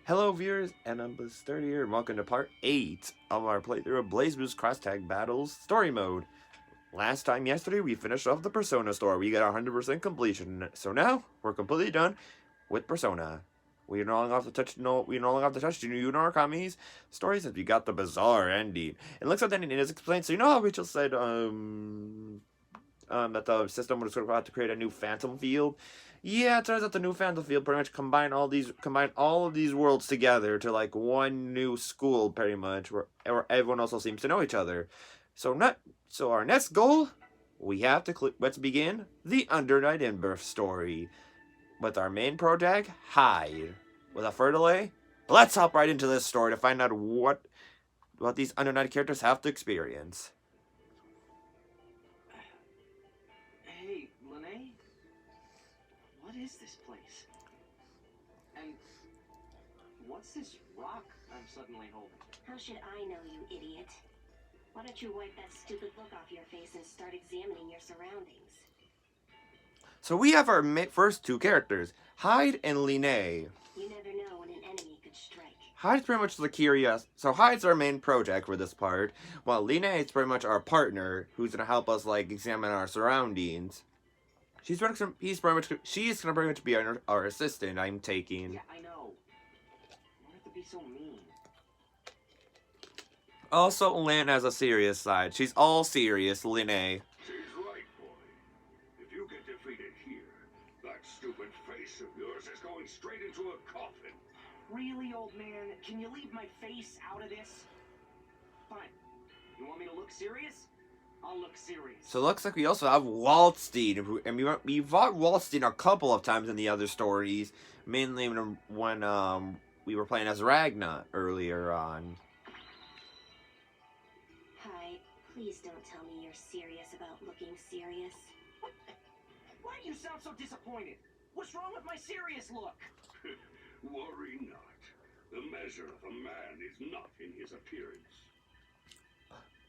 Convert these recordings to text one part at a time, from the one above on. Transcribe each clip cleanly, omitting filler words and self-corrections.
Hello viewers, and I'm Blizzard here, and welcome to part 8 of our playthrough of Blazblue's Cross-Tag Battles Story Mode. Yesterday, we finished off the Persona story. We got 100% completion, so now we're completely done with Persona. We no longer have to touch Yu Narukami's story since we got the bizarre ending. It looks like the ending is explained, so you know how Rachel said, that the system was sort of about to create a new phantom field. Yeah, it turns out the new phantom field pretty much combine all of these worlds together to like one new school, pretty much, where everyone also seems to know each other. So our next goal, we have to let's begin the Under Night in Birth story with our main protag, Hyde. Without further delay, let's hop right into this story to find out what these Under Night characters have to experience. Hey, Lene? What is this place? And what's this rock I'm suddenly holding? How should I know, you idiot? Why don't you wipe that stupid look off your face and start examining your surroundings? So we have our first two characters, Hyde and Linnea. You never know when an enemy could strike. Hyde's pretty much the curious. So Hyde's our main project for this part, while Linnea is pretty much our partner, who's gonna help us like examine our surroundings. She's gonna pretty much be our assistant. I'm taking. Yeah, I know. You don't have to be so mean. Also, Lynn has a serious side. She's all serious, Linnea. She's right, boy. If you get defeated here, that stupid face of yours is going straight into a coffin. Really, old man? Can you leave my face out of this? Fine. You want me to look serious? I'll look serious. So it looks like we also have Waldstein, and we fought Waldstein a couple of times in the other stories, mainly when we were playing as Ragna earlier on. Hyde, please don't tell me you're serious about looking serious. Why do you sound so disappointed? What's wrong with my serious look? Worry not. The measure of a man is not in his appearance.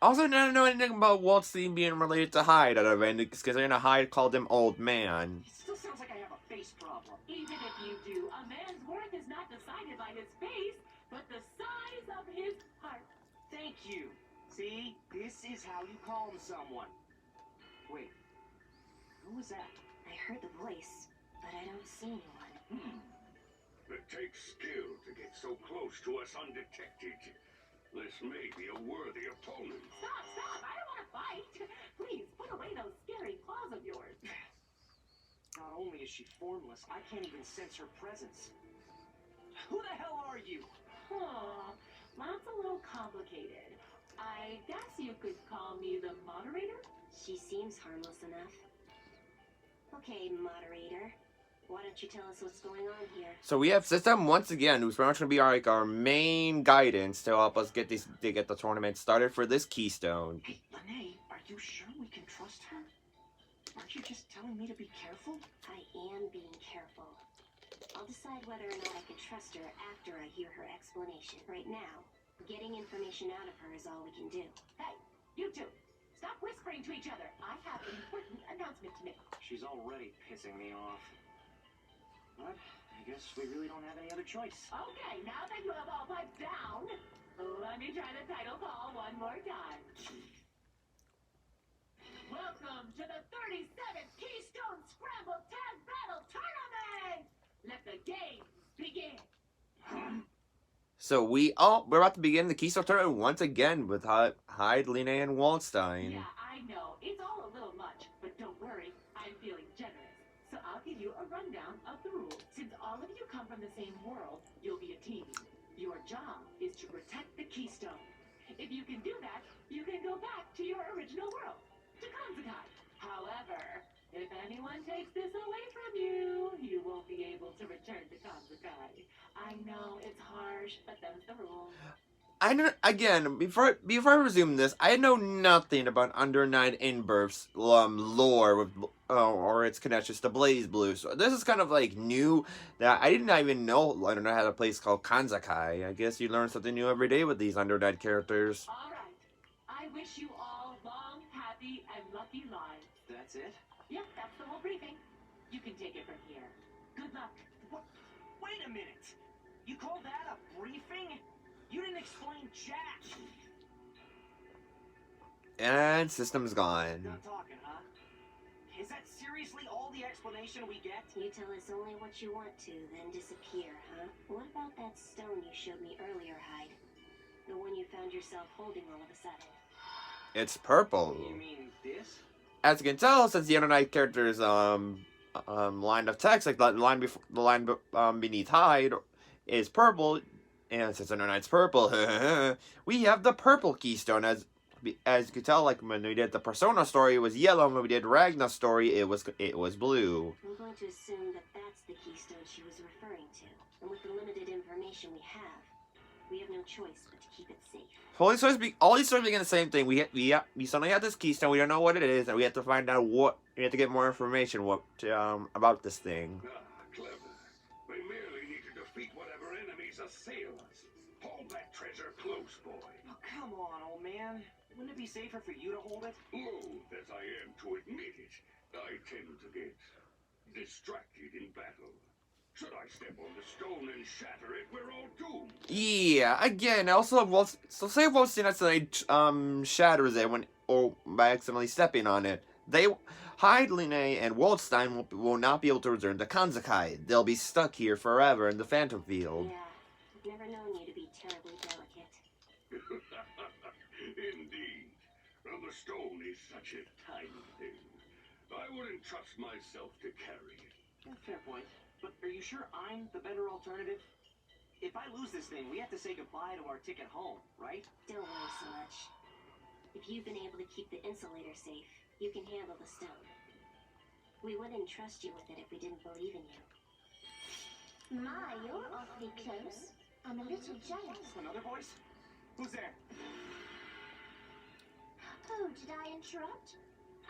Also, I don't know anything about Waldstein being related to Hyde out of it, because Hyde called him Old Man. It still sounds like I have a face problem. Even if you do, a man's worth is not decided by his face, but the size of his heart. Thank you. See? This is how you calm someone. Wait. Who was that? I heard the voice, but I don't see anyone. It takes skill to get so close to us undetected. This may be a worthy opponent. Stop! I don't want to fight. Please, put away those scary claws of yours. Not only is she formless, I can't even sense her presence. Who the hell are you? Oh, that's a little complicated. I guess you could call me the moderator? She seems harmless enough. Okay, moderator. Why don't you tell us what's going on here? So we have System once again, who's pretty much going to be our main guidance to help us get the tournament started for this Keystone. Hey, Lene, are you sure we can trust her? Aren't you just telling me to be careful? I am being careful. I'll decide whether or not I can trust her after I hear her explanation. Right now, getting information out of her is all we can do. Hey, you two, stop whispering to each other. I have an important announcement to make. She's already pissing me off. But I guess we really don't have any other choice. Okay, now that you have all piped down, let me try the title call one more time. Welcome to the 37th Keystone Scramble Tag Battle Tournament! Let the games begin! So we're about to begin the Keystone tournament once again with Hyde, Linnea, and Waldstein. Yeah, I know. It's all a little much, but don't worry. I'm feeling generous. So I'll give you a rundown of the rules. Since all of you come from the same world, you'll be a team. Your job is to protect the Keystone. If you can do that, you can go back to your original world, to Kanzakai. However, if anyone takes this away from you, you won't be able to return to Kanzakai. I know it's harsh, but that's the rule. Before I resume this, I know nothing about Under Night in Birth's lore with or its connections to Blazblue. So this is kind of like new. That I didn't even know Under Night had a place called Kanzakai. I guess you learn something new every day with these Under Night characters. All right. I wish you all long, happy, and lucky lives. That's it? Yep, that's the whole briefing. You can take it from here. Good luck. What? Wait a minute! You call that a briefing? You didn't explain jack. And system's gone. Not talking, huh? Is that seriously all the explanation we get? You tell us only what you want to, then disappear, huh? What about that stone you showed me earlier, Hyde? The one you found yourself holding all of a sudden. It's purple. You mean this? As you can tell, since the Unite character's line of text, like the line before the line beneath Hyde, is purple, and since Unite's purple, we have the purple keystone. As you can tell, like when we did the Persona story, it was yellow. When we did Ragnar's story, it was blue. I'm going to assume that that's the keystone she was referring to, and with the limited information we have no choice but to keep it safe. All these stories begin the same thing. We suddenly have this keystone. We don't know what it is, and we have to find out what. We have to get more information about this thing. Ah, clever. We merely need to defeat whatever enemies assail us. Hold that treasure close, boy. Oh, come on, old man. Wouldn't it be safer for you to hold it? Loath as I am to admit it, I tend to get distracted in battle. Should I step on the stone and shatter it, we're all doomed. Yeah, again, also, say Wolfstein accidentally shatters it by accidentally stepping on it. Hyde, Linné, and Waldstein will not be able to return to Kanzakai. They'll be stuck here forever in the Phantom Field. Yeah, I've never known you to be terribly delicate. Indeed. Well, the stone is such a tiny thing. I wouldn't trust myself to carry it. Fair point. But are you sure I'm the better alternative? If I lose this thing, we have to say goodbye to our ticket home, right? Don't worry so much. If you've been able to keep the insulator safe, you can handle the stone. We wouldn't trust you with it if we didn't believe in you. My, you're awfully close. I'm a little jealous. Another voice? Who's there? Oh, did I interrupt?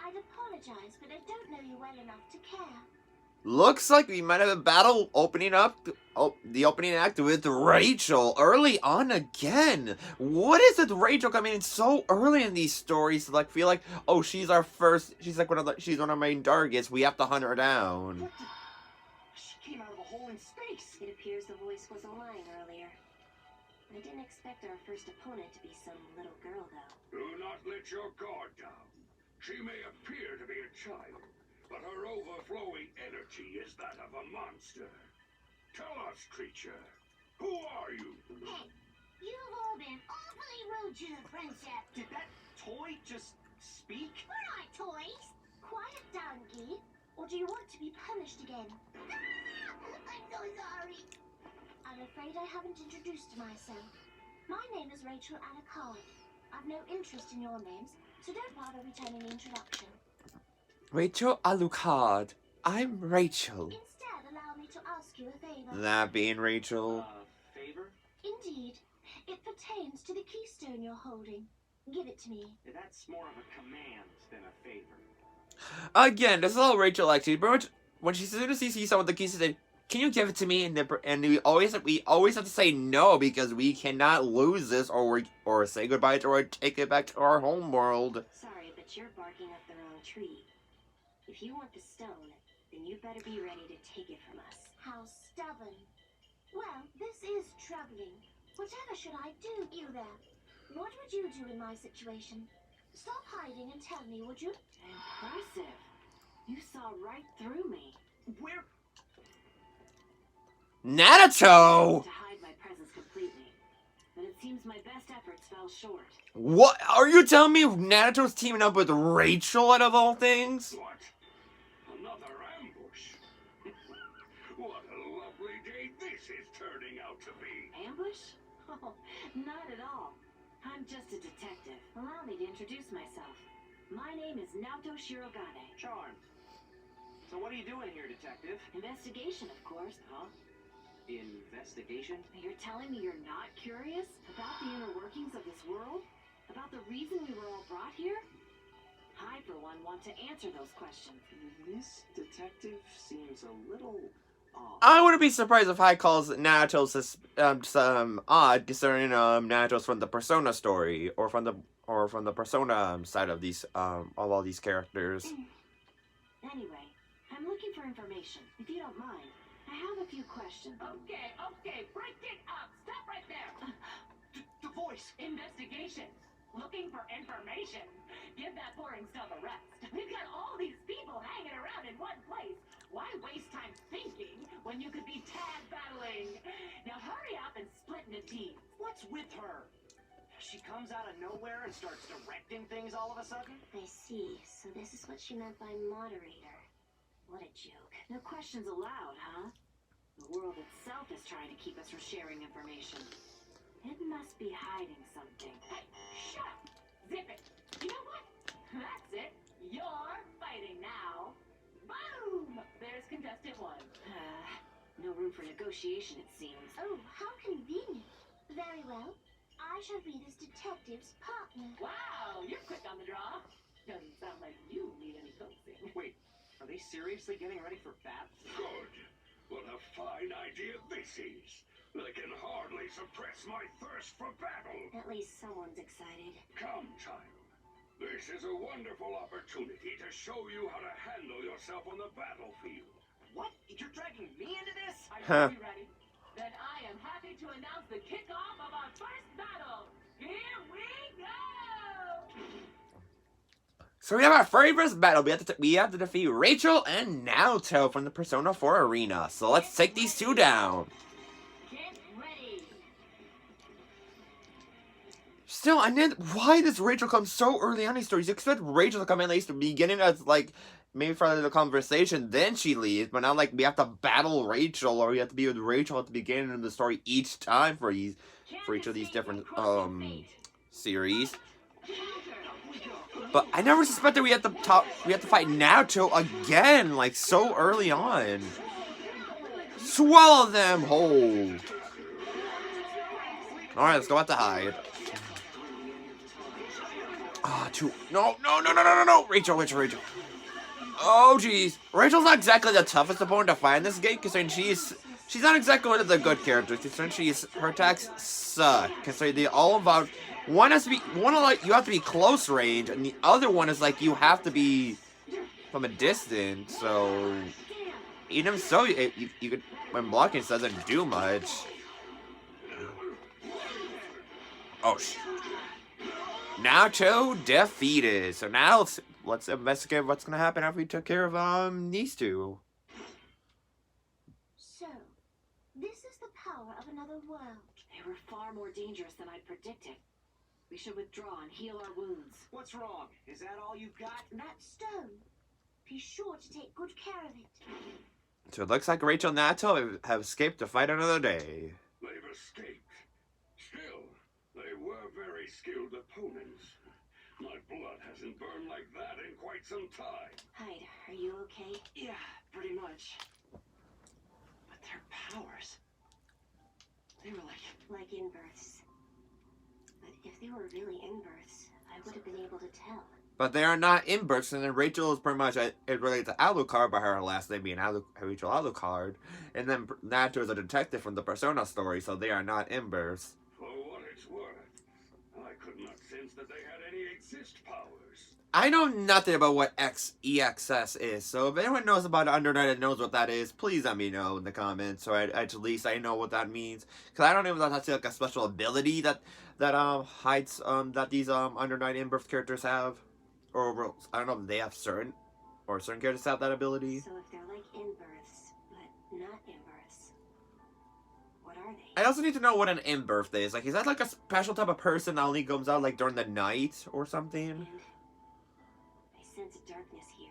I'd apologize, but I don't know you well enough to care. Looks like we might have a battle opening up the opening act with Rachel early on again. What is it, Rachel coming in so early in these stories to like feel like, oh, she's our first, she's like one of our main targets. We have to hunt her down. What the? She came out of a hole in space. It appears the voice wasn't lying earlier. I didn't expect our first opponent to be some little girl, though. Do not let your guard down. She may appear to be a child, but her overflowing energy is that of a monster. Tell us, creature, who are you? Hey, you've all been awfully rude to the princess. Did that toy just speak? We're not toys. Quiet down, Gee. Or do you want to be punished again? I'm so sorry. I'm afraid I haven't introduced myself. My name is Rachel Alucard. I've no interest in your names, so don't bother returning the introduction. Rachel Alucard. I'm Rachel. Instead, allow me to ask you a favor. That being Rachel. Favor? Indeed. It pertains to the keystone you're holding. Give it to me. That's more of a command than a favor. Again, this is all Rachel actually. Pretty much when she soon as she sees someone with the keys, she said, "Can you give it to me?" And we always have to say no because we cannot lose this or say goodbye to her or take it back to our home world. Sorry, but you're barking up the wrong tree. If you want the stone, then you better be ready to take it from us. How stubborn. Well, this is troubling. Whatever should I do, you there? What would you do in my situation? Stop hiding and tell me, would you? Impressive. You saw right through me. Where? Naruto! To hide my presence completely. But it seems my best efforts fell short. What? Are you telling me Naruto's teaming up with Rachel out of all things? What? Another ambush? What a lovely day this is turning out to be. Ambush? Oh, not at all. I'm just a detective. Allow me to introduce myself. My name is Naoto Shirogane. Charmed. So what are you doing here, detective? Investigation, of course. Huh? Investigation? You're telling me you're not curious about the inner workings of this world? About the reason we were all brought here? I, for one, want to answer those questions. This detective seems a little odd. I wouldn't be surprised if Hyde calls Naruto odd, considering Naruto's from the Persona story or from the Persona side of these of all these characters. Anyway, I'm looking for information. If you don't mind, I have a few questions. Okay, break it voice? Investigation. Looking for information. Give that boring stuff a rest. We've got all these people hanging around in one place. Why waste time thinking when you could be tag battling? Now hurry up and split into teams. What's with her? She comes out of nowhere and starts directing things all of a sudden? I see. So this is what she meant by moderator. What a joke. No questions allowed, huh? The world itself is trying to keep us from sharing information. It must be hiding something. Hey, shut up! Zip it! You know what? That's it. You're fighting now. Boom! There's contestant one. No room for negotiation, it seems. Oh, how convenient. Very well. I shall be this detective's partner. Wow, you're quick on the draw. Doesn't sound like you need any coaxing. Wait, are they seriously getting ready for battle? Good. What a fine idea this is. I can hardly suppress my thirst for battle. At least someone's excited. Come, child. This is a wonderful opportunity to show you how to handle yourself on the battlefield. What? You're dragging me into this? Are you ready? Then I am happy to announce the kickoff of our first battle. Here we go! So we have our very first battle. We have to defeat Rachel and Naoto from the Persona 4 arena. So let's take these two down. Get ready. Still, and then why does Rachel come so early on these stories? You expect Rachel to come in at least the beginning as like maybe for the conversation, then she leaves. But now like we have to battle Rachel, or we have to be with Rachel at the beginning of the story each time for each of these different series. But I never suspected we had to fight Naoto again, like so early on. Swallow them whole. Alright, let's go out to hide. Ah, no. Rachel. Oh, jeez. Rachel's not exactly the toughest opponent to fight in this game, considering she's not exactly one of the good characters, considering her attacks suck. Considering they all about you have to be close range, and the other one is like you have to be from a distance. So even so, you could when blocking doesn't do much. Oh shit. Naoto defeated. So now let's investigate what's gonna happen after we took care of these two. So, this is the power of another world. They were far more dangerous than I predicted. We should withdraw and heal our wounds. What's wrong? Is that all you got? That stone. Be sure to take good care of it. So it looks like Rachel and Naoto have escaped to fight another day. They've escaped. Still, they were very skilled opponents. My blood hasn't burned like that in quite some time. Hyde, are you okay? Yeah, pretty much. But their powers... They were Like inverse. But if they were really inverse, I would have been able to tell. But they are not inverts, and then Rachel is pretty much related to Alucard by her last name being Rachel Alucard. And then Naoto is a detective from the Persona story, so they are not inverts. For what it's worth, I could not sense that they had any exist powers. I know nothing about what EXS is, so if anyone knows about it under Night and knows what that is, please let me know in the comments, so at least I know what that means. Because I don't even know if that's like a special ability that hides that these Under Night Inverse characters have, or I don't know if they have certain characters have that ability. So if they're like inverse, but not inverse, what are they? I also need to know what an in-birth is. Like, is that like a special type of person that only comes out like during the night or something? And I sense a darkness here.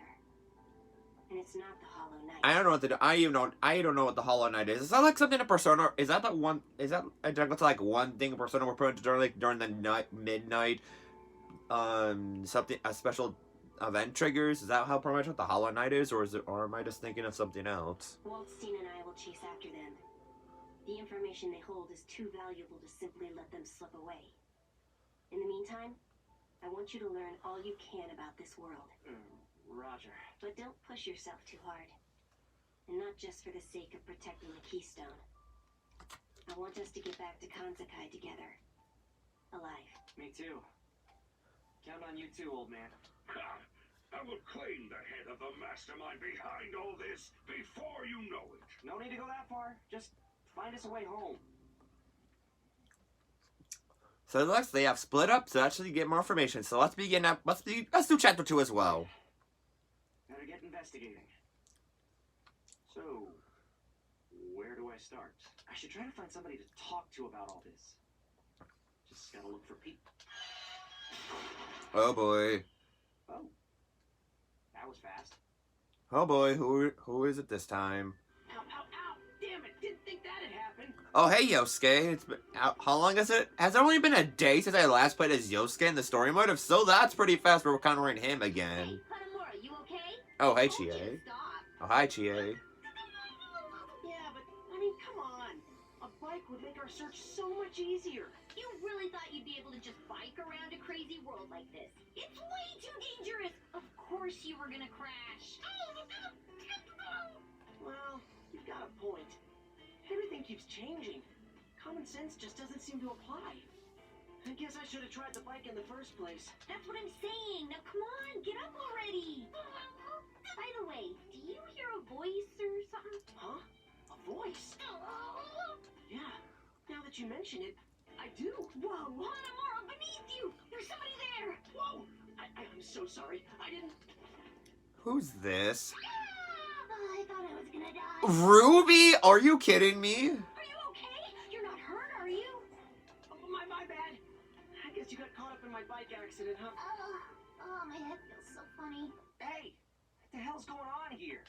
And it's not the Hollow Knight. I don't know what I don't know what the Hollow Knight is. Is that like something in Persona? Is that identical to like one thing in Persona we're putting during the midnight something, a special event triggers? Is that how pretty much what the Hollow Knight is, or am I just thinking of something else? Waldstein and I will chase after them. The information they hold is too valuable to simply let them slip away. In the meantime, I want you to learn all you can about this world. Roger. But don't push yourself too hard. And not just for the sake of protecting the Keystone. I want us to get back to Kansakai together. Alive. Me too. Count on you too, old man. I will claim the head of the mastermind behind all this before you know it. No need to go that far. Just find us a way home. So it looks they have split up to actually get more information. So let's begin up. Let's do chapter 2 as well. Better get investigating. So, where do I start? I should try to find somebody to talk to about all this. Just gotta look for people. Oh boy. Oh, that was fast. Oh boy. Who is it this time? Ow, ow, ow! Damn it! Didn't think that'd happen. Oh hey Yosuke. It's been how long is it? Has it only been a day since I last played as Yosuke in the story mode? If so, that's pretty fast. We're encountering him again. Hey, Hanamura, you okay? Oh hey Told you to Chie. stop. Oh hi Chie. Yeah, but I mean, come on. A bike would make our search so much easier. You really thought you'd be able to just bike around a crazy world like this? It's way too dangerous. Of course you were gonna crash. Well, you've got a point. Everything keeps changing. Common sense just doesn't seem to apply. I guess I should have tried the bike in the first place. That's what I'm saying. Now come on, get up already. By the way, do you hear a voice or something? Huh? A voice? Yeah, now that you mention it, I do. Whoa, Hanamura, beneath you! There's somebody there! Whoa! I'm so sorry. I didn't... Who's this? Oh, I thought I was gonna die. Ruby? Are you kidding me? Are you okay? You're not hurt, are you? Oh, my bad. I guess you got caught up in my bike accident, huh? Oh, my head feels so funny. Hey! What the hell's going on here?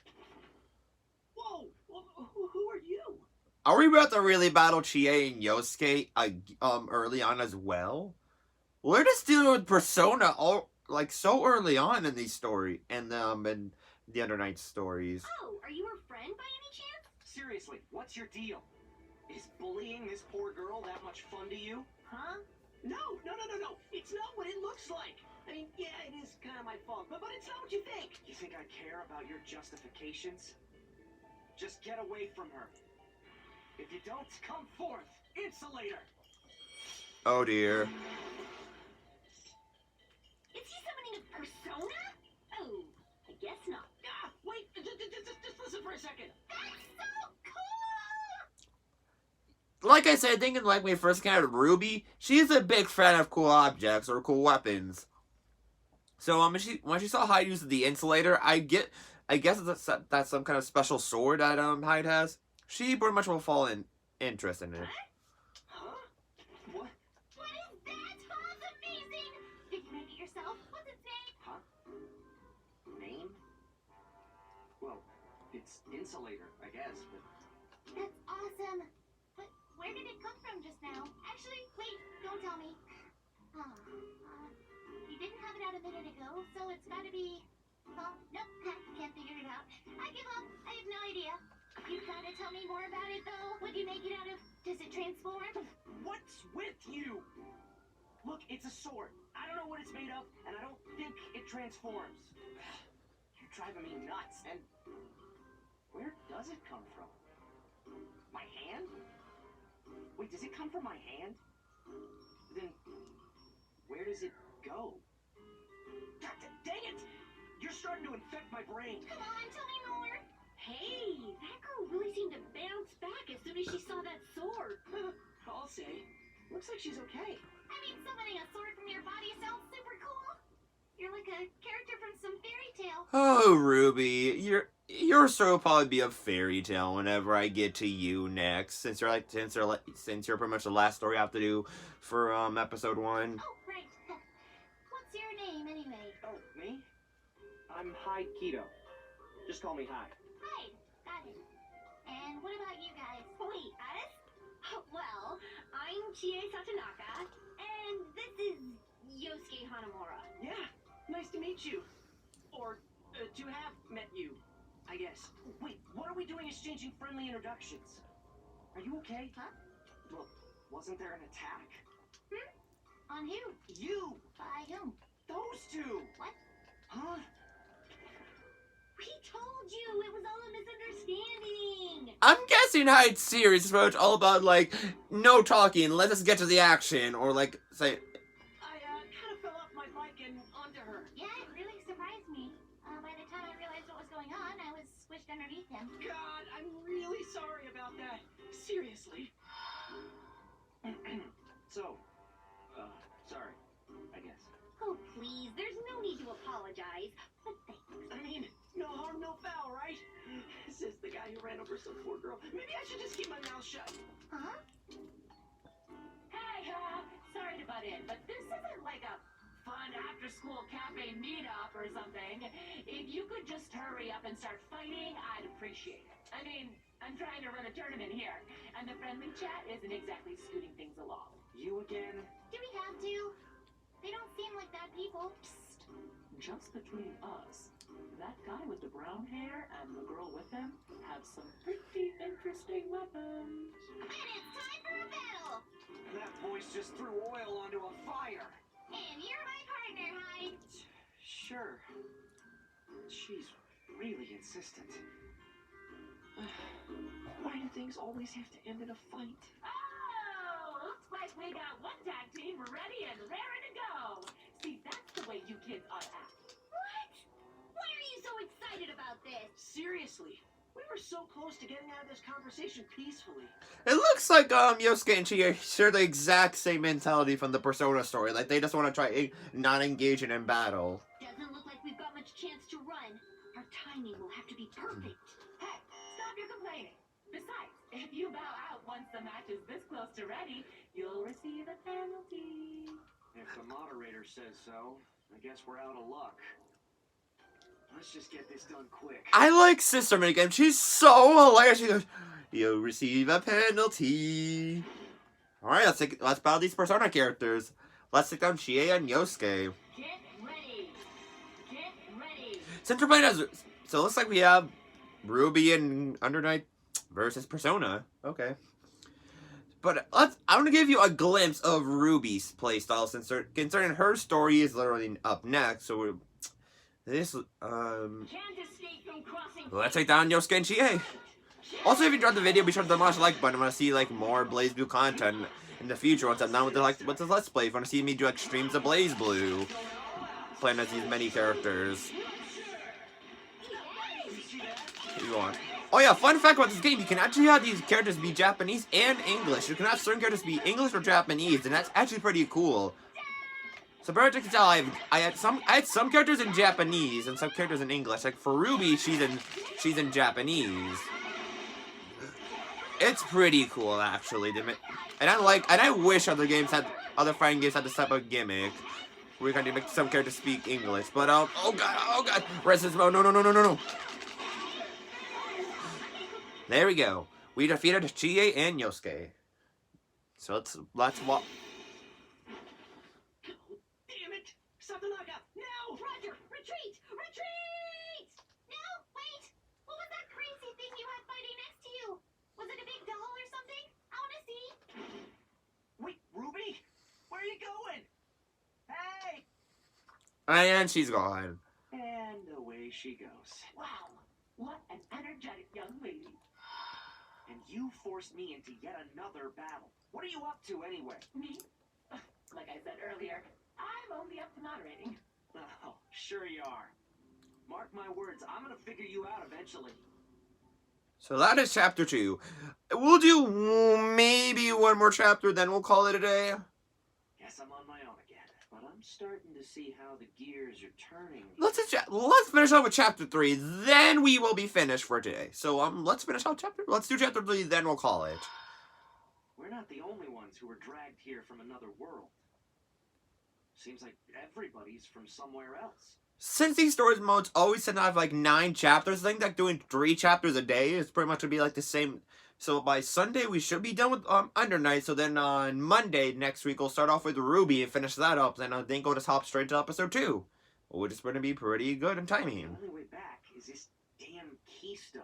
Whoa! Well, who are you? Are we about to really battle Chie and Yosuke early on as well? We're just dealing with Persona all like so early on in these story and in the Under Night stories. Oh, are you her friend by any chance? Seriously, what's your deal? Is bullying this poor girl that much fun to you? Huh? No. It's not what it looks like. I mean, yeah, it is kind of my fault, but it's not what you think. You think I care about your justifications? Just get away from her. If you don't, come forth. Insulator! Oh dear. Is he summoning a persona? Oh, I guess not. Ah, wait, just listen for a second. That's so cool! Like I said, thinking like when we first encountered Ruby, she's a big fan of cool objects or cool weapons. So when she saw Hyde use the insulator, I guess that's some kind of special sword that Hyde has. She pretty much will fall in interest in it. Huh? What? What is that? Oh, that's amazing! Did you make it yourself? What's its name? Huh? Name? Well, it's Insulator, I guess, but... That's awesome. But where did it come from just now? Actually, wait, don't tell me. You didn't have it out a minute ago, so it's gotta be... Oh, nope, can't figure it out. I give up. I have no idea. You gotta tell me more about it, though. What do you make it out of? Does it transform? What's with you? Look, it's a sword. I don't know what it's made of, and I don't think it transforms. You're driving me nuts, and... Where does it come from? My hand? Wait, does it come from my hand? Then, where does it go? God dang it! You're starting to infect my brain. Come on, tell me more. Hey, that girl really seemed to bounce back as soon as she saw that sword. I'll say. Looks like she's okay. I mean, summoning a sword from your body sounds super cool. You're like a character from some fairy tale. Oh Ruby, your story will probably be a fairy tale whenever I get to you next, since you're pretty much the last story I have to do for episode 1. Oh, right. What's your name, anyway? Oh, me? I'm Hyde Keto. Just call me Hyde. Hi, got it. And what about you guys? Wait, us? Well, I'm Chie Satonaka, and this is Yosuke Hanamura. Yeah, nice to meet you. Or to have met you, I guess. Wait, what are we doing exchanging friendly introductions? Are you okay? Huh? Well, wasn't there an attack? On who? You! By whom? Those two! What? Huh? We told you it was all a misunderstanding. I'm guessing Hyde's series approach all about like no talking, let us get to the action, or like say. I kind of fell off my bike and onto her. Yeah, it really surprised me. By the time I realized what was going on, I was squished underneath him. God, I'm really sorry about that. Seriously. So, guy who ran over some poor girl. Maybe I should just keep my mouth shut. Huh? Hey, sorry to butt in, but this isn't like a fun after-school cafe meetup or something. If you could just hurry up and start fighting, I'd appreciate it. I mean, I'm trying to run a tournament here, and the friendly chat isn't exactly scooting things along. You again? Do we have to? They don't seem like bad people. Psst. Just between us, that guy with the brown hair and the girl with him have some pretty interesting weapons. And it's time for a battle! That voice just threw oil onto a fire. And you're my partner, Hyde. Sure. She's really insistent. Why do things always have to end in a fight? Oh, looks like we got one tag team ready and raring to go. See, that's the way you kids ought to act. What? Why are you so excited about this? Seriously, we were so close to getting out of this conversation peacefully. It looks like Yosuke and Chie share the exact same mentality from the Persona story. Like they just want to try not engaging in battle. Doesn't look like we've got much chance to run. Our timing will have to be perfect. Hey, stop your complaining. Besides, if you bow out once the match is this close to ready, you'll receive a penalty. If the moderator says so, I guess we're out of luck. Let's just get this done quick. I like Sister Minigame. She's so hilarious. She goes, "You'll receive a penalty." All right, let's battle these Persona characters. Let's take down Chie and Yosuke. Get ready. Get ready. Since we're playing as, so it looks like we have Ruby and Under Night versus Persona. Okay. But I'm gonna give you a glimpse of Ruby's playstyle since concerning her story is literally up next. So let's take down Yosuke and Chie. Also, if you enjoyed the video, be sure to smash the like button. I want to see like more Blazblue content in the future once I'm done with the Let's Play. If you want to see me do like streams of Blazblue, playing as these many characters. If you want. Oh yeah, fun fact about this game, you can actually have these characters be Japanese and English. You can have certain characters be English or Japanese, and that's actually pretty cool. So as you can tell, I had some characters in Japanese and some characters in English. Like for Ruby, she's in Japanese. It's pretty cool actually. And I wish other fighting games had this type of gimmick. We're gonna make some characters speak English. But oh god, resistance mode, no. There we go. We defeated Chie and Yosuke. So let's walk. Damn it! Satanaga, now! Roger, retreat! Retreat! No, wait! What was that crazy thing you had fighting next to you? Was it a big doll or something? I want to see. Wait, Ruby? Where are you going? Hey! And she's gone. And away she goes. Wow, what an energetic young lady. And you forced me into yet another battle. What are you up to anyway? Me? Like I said earlier, I'm only up to moderating. Oh, sure you are. Mark my words, I'm gonna figure you out eventually. So that is chapter 2. We'll do maybe one more chapter, then we'll call it a day. Guess I'm on my own again. But I'm starting to see how the gears are turning. Let's finish off with chapter 3, then we will be finished for today. So let's finish off let's do chapter 3, then we'll call it. We're not the only ones who were dragged here from another world. Seems like everybody's from somewhere else. Since these stories modes always tend to have like 9 chapters, I think that doing 3 chapters a day is pretty much to be like the same. So by Sunday we should be done with Under Night. So then on Monday next week we'll start off with Ruby and finish that up. Then I think we'll just hop straight to episode 2, which is going to be pretty good in timing. The only way back is this damn keystone.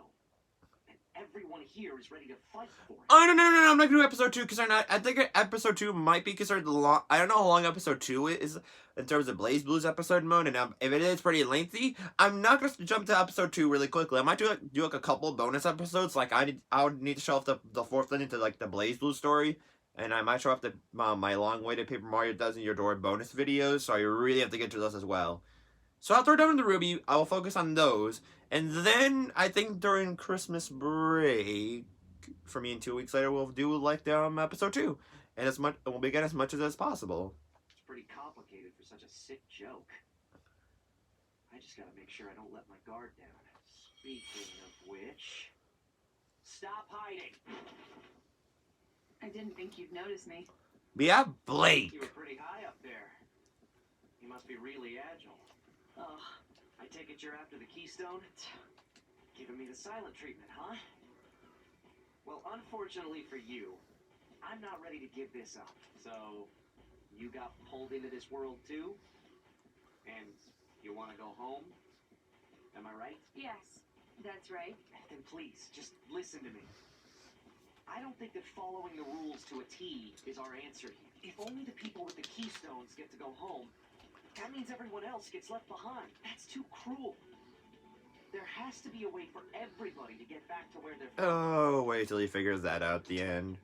And everyone here is ready to fight for it. Oh, no, I'm not going to do episode 2 because I think episode 2 might be considered long. I don't know how long episode 2 is in terms of Blazblue's episode mode, and if it is pretty lengthy, I'm not going to jump to episode 2 really quickly. I might do like a couple bonus episodes. Like I would need to show off the 4th ending to like the Blazblue story, and I might show off the my long-awaited Paper Mario Dozen Your Door bonus videos. So I really have to get to those as well. So after we're done with the Ruby, I will focus on those, and then I think during Christmas break, for me, and 2 weeks later, we'll do like episode 2, and we'll begin as much as possible. It's pretty complicated for such a sick joke. I just gotta make sure I don't let my guard down. Speaking of which, Stop hiding. I didn't think you'd notice me. Yeah, Blake. You were pretty high up there. You must be really agile. Ugh. I take it you're after the keystone? Giving me the silent treatment, huh? Well, unfortunately for you, I'm not ready to give this up. So, you got pulled into this world too? And you want to go home? Am I right? Yes, that's right. Then please, just listen to me. I don't think that following the rules to a T is our answer here. If only the people with the keystones get to go home, that means everyone else gets left behind. That's too cruel. There has to be a way for everybody to get back to where they're from. Oh, wait till he figures that out at the end.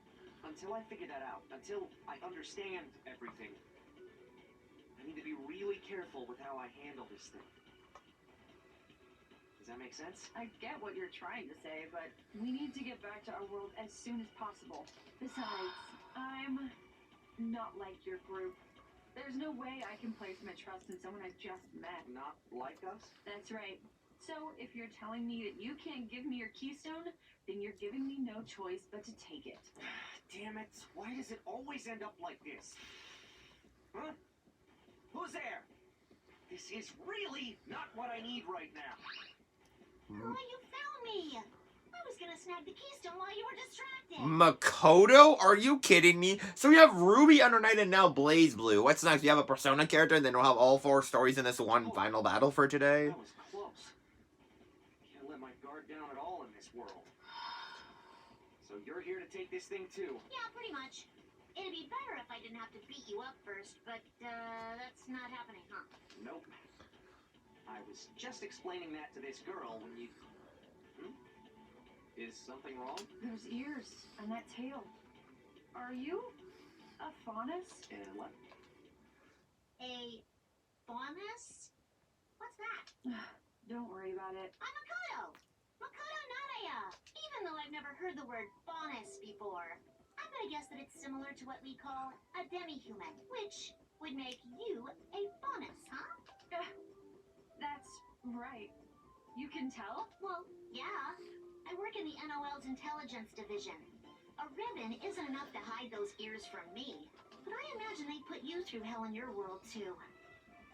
Until I figure that out, until I understand everything, I need to be really careful with how I handle this thing. Does that make sense? I get what you're trying to say, but we need to get back to our world as soon as possible. Besides, I'm not like your group. There's no way I can place my trust in someone I just met. Not like us? That's right. So if you're telling me that you can't give me your keystone, then you're giving me no choice but to take it. Damn it. Why does it always end up like this? Huh? Who's there? This is really not what I need right now. Oh, you found me! I was gonna snag the keystone while you were distracted. Makoto? Are you kidding me? So we have Ruby Under Night and now Blazblue. What's next? You have a Persona character and then we'll have all 4 stories in this one final battle for today? That was close. Can't let my guard down at all in this world. So you're here to take this thing too? Yeah, pretty much. It'd be better if I didn't have to beat you up first, but that's not happening, huh? Nope. I was just explaining that to this girl when you... Is something wrong? Those ears and that tail. Are you a faunus? And what? A faunus? What's that? Don't worry about it. I'm Makoto! Makoto Naraya! Even though I've never heard the word faunus before, I'm gonna guess that it's similar to what we call a demi-human, which would make you a faunus, huh? That's right. You can tell? Well, yeah. I work in the NOL's intelligence division. A ribbon isn't enough to hide those ears from me, but I imagine they put you through hell in your world, too.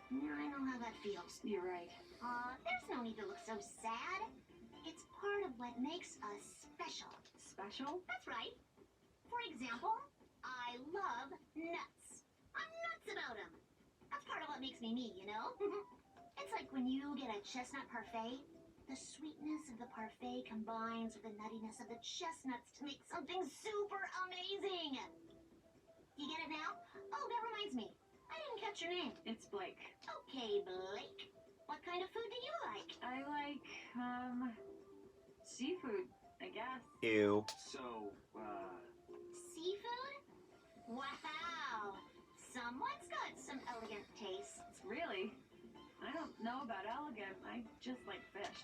Yeah, I know how that feels. You're right. There's no need to look so sad. It's part of what makes us special. Special? That's right. For example, I love nuts. I'm nuts about them. That's part of what makes me me, you know? It's like when you get a chestnut parfait. The sweetness of the parfait combines with the nuttiness of the chestnuts to make something super amazing. You get it now? Oh, that reminds me. I didn't catch your name. It's Blake. Okay, Blake. What kind of food do you like? I like, seafood, I guess. Ew. So, Seafood? Wow. Someone's got some elegant tastes. Really? I don't know about elegant. I just like fish.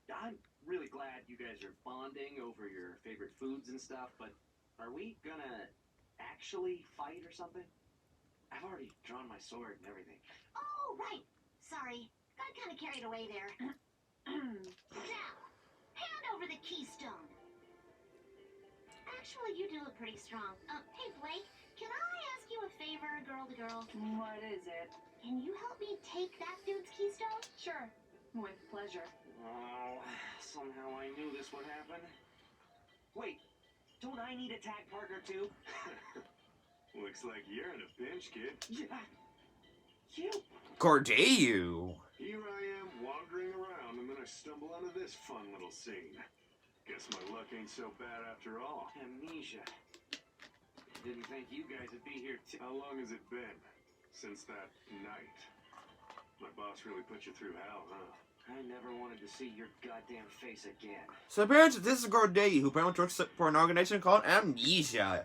I'm really glad you guys are bonding over your favorite foods and stuff, but are we gonna actually fight or something? I've already drawn my sword and everything. Oh, right. Sorry. Got kind of carried away there. Now, hand over the keystone. Actually, you do look pretty strong. Hey, Blake, can I ask you a favor, girl to girl? What is it? Can you help me take that dude's keystone? Sure. With pleasure. Oh, somehow I knew this would happen. Wait, don't I need a tag partner too? Looks like you're in a pinch, kid. Yeah. You. Gordeyu. Here I am wandering around, and then I stumble onto this fun little scene. Guess my luck ain't so bad after all. Amnesia. Didn't think you guys would be here too. How long has it been? Since that night. My boss really put you through hell, huh? I never wanted to see your goddamn face again. So apparently this is Gordeyu, who pretty much works for an organization called Amnesia.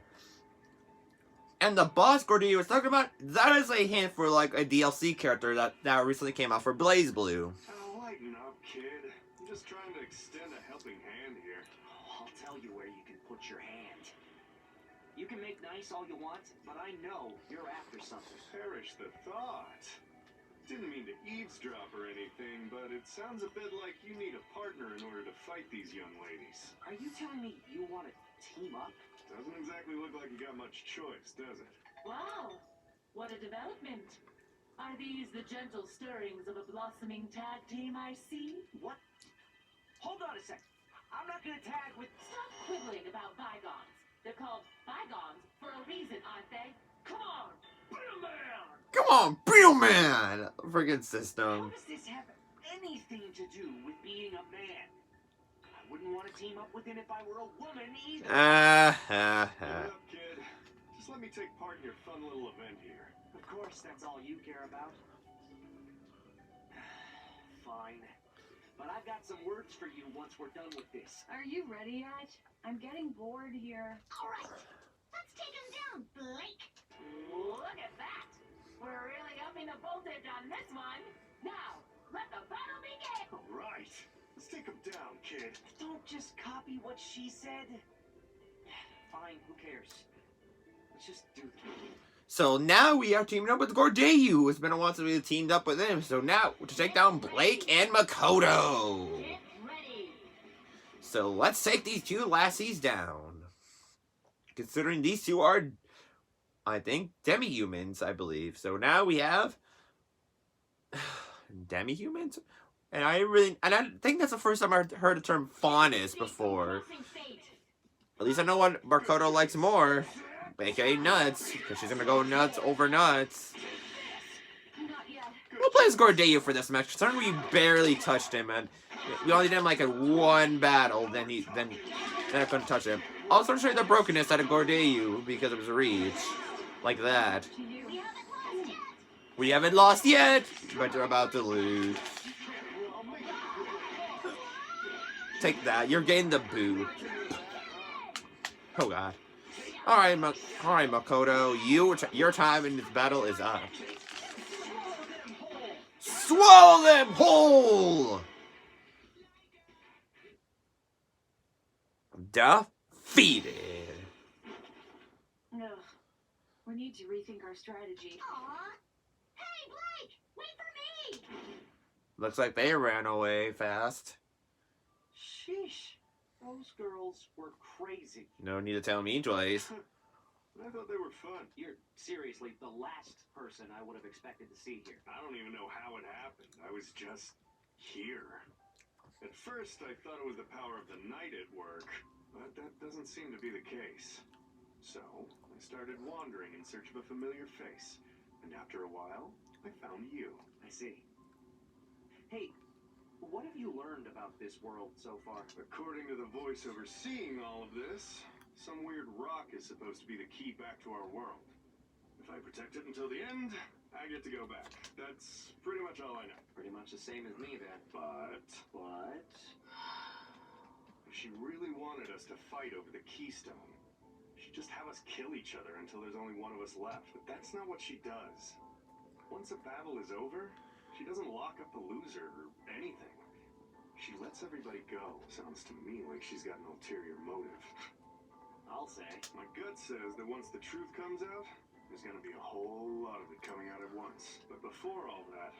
And the boss Gordeyu was talking about, that is a hint for like a DLC character that recently came out for BlazBlue. Oh, lighten up, kid. I'm just trying to extend a helping hand here. Oh, I'll tell you where you can put your hand. You can make nice all you want, but I know you're after something. Perish the thought. Didn't mean to eavesdrop or anything, but it sounds a bit like you need a partner in order to fight these young ladies. Are you telling me you want to team up? Doesn't exactly look like you got much choice, does it? Wow, what a development. Are these the gentle stirrings of a blossoming tag team I see? What? Hold on a sec. I'm not gonna tag with. Stop quibbling about bygones. They're called bygones for a reason, aren't they? Come on, Bill Man! Come on, Bill Man! Friggin' How system. does this have anything to do with being a man? I wouldn't want to team up with him if I were a woman either. Give it up, kid. Just let me take part in your fun little event here. Of course, that's all you care about. Fine. But I've got some words for you once we're done with this. Are you ready yet? I'm getting bored here. All right, let's take him down, Blake. Look at that! We're really upping the voltage on this one. Now, let the battle begin! All right. Let's take him down, kid. Don't just copy what she said. Fine, who cares? Let's just do this. So now we are teaming up with Gordeyu. It's been a while since we teamed up with him. So now to take down Blake and Makoto. Get ready! So let's take these two lassies down. Considering these two are, I think, demi-humans, I believe. So now we have demi-humans? And I think that's the first time I heard the term faunus before. At least I know what Makoto likes more. AKA nuts, because she's gonna go nuts over nuts. Not yet. Who plays Gordeyu for this match? Considering we barely touched him, and we only did him like in one battle. Then I couldn't touch him. I was trying to show you the brokenness out of Gordeyu because of his reach, like that. We haven't lost yet. We haven't lost yet, but you're about to lose. Take that. You're getting the boo. Oh god. All right, Makoto. Your time in this battle is up. Swallow them whole. Defeated. Ugh. We need to rethink our strategy. Aw. Hey, Blake, wait for me. Looks like they ran away fast. Sheesh. Those girls were crazy. No need to tell me twice. I thought they were fun. You're seriously the last person I would have expected to see here. I don't even know how it happened. I was just here. At first, I thought it was the power of the night at work, but that doesn't seem to be the case. So, I started wandering in search of a familiar face, and after a while, I found you. I see. Hey, what have you learned about this world so far? According to the voice overseeing all of this, some weird rock is supposed to be the key back to our world. If I protect it until the end, I get to go back. That's pretty much all I know. Pretty much the same as me then. But if she really wanted us to fight over the keystone, she'd just have us kill each other until there's only one of us left. But that's not what she does. Once a battle is over, she doesn't lock up the loser or anything. She lets everybody go. Sounds to me like she's got an ulterior motive. I'll say. My gut says that once the truth comes out, there's gonna be a whole lot of it coming out at once. But before all that,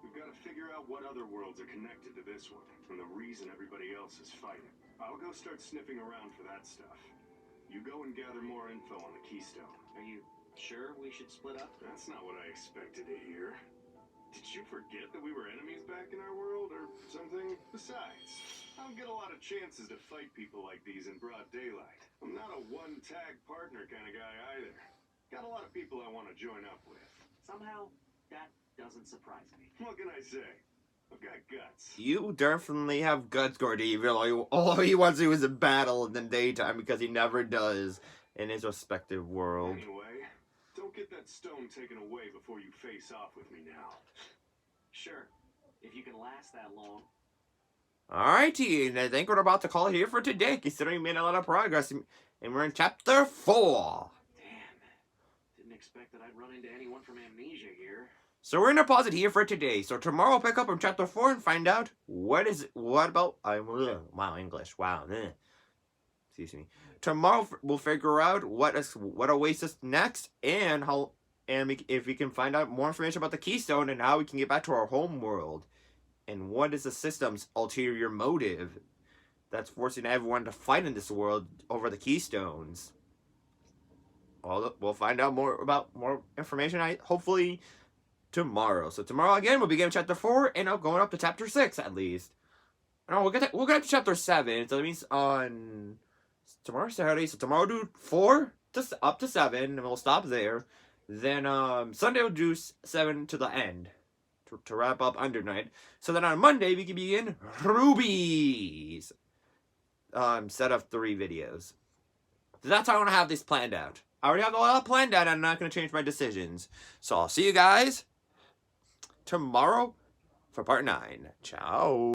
we've got to figure out what other worlds are connected to this one, and the reason everybody else is fighting. I'll go start sniffing around for that stuff. You go and gather more info on the keystone. Are you sure we should split up? That's not what I expected to hear. Did you forget that we were enemies back in our world, or something? Besides, I don't get a lot of chances to fight people like these in broad daylight. I'm not a one-tag partner kind of guy either. Got a lot of people I want to join up with. Somehow, that doesn't surprise me. What can I say? I've got guts. You definitely have guts, Gordeyu. All he wants to do is a battle in the daytime because he never does in his respective world. Anyway, don't get that stone taken away before you face off with me now. Sure, if you can last that long. Alrighty, and I think we're about to call it here for today, considering we made a lot of progress, and we're in chapter 4. Damn. Didn't expect that I'd run into anyone from Amnesia here. So we're gonna pause it here for today. So tomorrow we'll pick up from chapter 4 and find out what about wow, English. Wow. Excuse me. Tomorrow we'll figure out what awaits us next and and if we can find out more information about the Keystone and how we can get back to our home world, and what is the system's ulterior motive that's forcing everyone to fight in this world over the Keystones. We'll find out more information. Hopefully tomorrow. So tomorrow again we'll begin chapter 4 and going up to chapter 6 at least. No, we'll get to chapter 7. So that means on tomorrow's Saturday. So tomorrow we'll do 4 up to 7, and we'll stop there. Then Sunday we'll do 7 to the end to wrap up Under Night. So then on Monday we can begin Rubies. Set of 3 videos. So that's how I want to have this planned out. I already have a lot planned out, and I'm not going to change my decisions. So I'll see you guys tomorrow for part 9. Ciao.